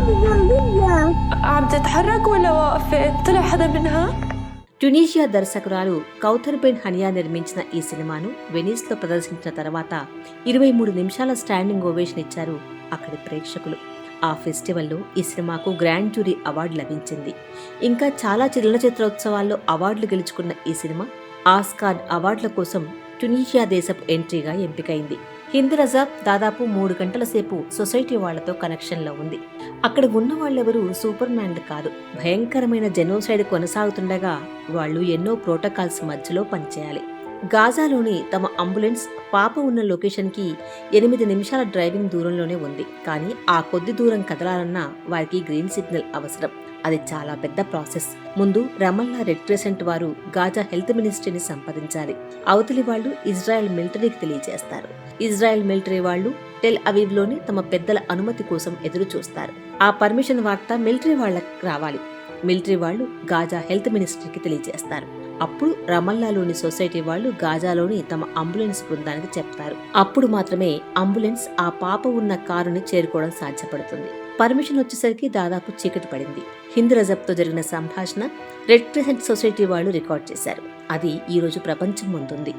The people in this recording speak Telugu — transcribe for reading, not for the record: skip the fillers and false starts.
عم تتحرك ولا واقفة؟ طلع حدا منها؟ ట్యునీషియా దర్శకురాలు కౌథర్ బెన్ హనియా నిర్మించిన ఈ సినిమాను వెనీస్లో ప్రదర్శించిన తర్వాత 23 నిమిషాల స్టాండింగ్ ఓవేషన్ ఇచ్చారు అక్కడి ప్రేక్షకులు. ఆ ఫెస్టివల్లో ఈ సినిమాకు గ్రాండ్ జ్యూరీ అవార్డు లభించింది. ఇంకా చాలా చలనచిత్రోత్సవాల్లో అవార్డులు గెలుచుకున్న ఈ సినిమా ఆస్కార్ అవార్డుల కోసం ట్యునీషియా దేశపు ఎంట్రీగా ఎంపికైంది. హింద్ రజాబ్ దాదాపు 3 గంటల సేపు సొసైటీ వాళ్లతో కనెక్షన్లో ఉంది. అక్కడ ఉన్న వాళ్ళెవరూ సూపర్ మ్యాన్లు కాదు. భయంకరమైన జెనోసైడ్ కొనసాగుతుండగా వాళ్ళు ఎన్నో ప్రోటోకాల్స్ మధ్యలో పనిచేయాలి. గాజాలోని తమ అంబులెన్స్ పాప ఉన్న లొకేషన్కి 8 నిమిషాల డ్రైవింగ్ దూరంలోనే ఉంది. కానీ ఆ కొద్ది దూరం కదలాలన్నా వారికి గ్రీన్ సిగ్నల్ అవసరం. అది చాలా పెద్ద ప్రాసెస్. ముందు రమల్లా రెడ్ క్రెసెంట్ వారు గాజా హెల్త్ మినిస్ట్రీని సంప్రదించాలి. అవతలి వాళ్ళు ఇజ్రాయెల్ మిలిటరీకి తెలియజేస్తారు. ఇజ్రాయెల్ మిలిటరీ వాళ్ళు టెల్ అవీవ్లోని తమ పెద్దల అనుమతి కోసం ఎదురు చూస్తారు. ఆ పర్మిషన్ వార్త మిలిటరీ వాళ్ళకి రావాలి. మిలిటరీ వాళ్ళు గాజా హెల్త్ మినిస్ట్రీకి తెలియజేస్తారు. అప్పుడు రమల్లాలోని సొసైటీ వాళ్ళు గాజాలోని తమ అంబులెన్స్ బృందానికి చెప్తారు. అప్పుడు మాత్రమే అంబులెన్స్ ఆ పాప ఉన్న కారుని చేరుకోవడం సాధ్యపడుతుంది. పర్మిషన్ వచ్చేసరికి దాదాపు చీకటి పడింది. హింద్ రజబ్తో జరిగిన సంభాషణ రెడ్ క్రెసెంట్ సొసైటీ వాళ్ళు రికార్డ్ చేశారు. అది ఈ రోజు ప్రపంచం ముందుంది.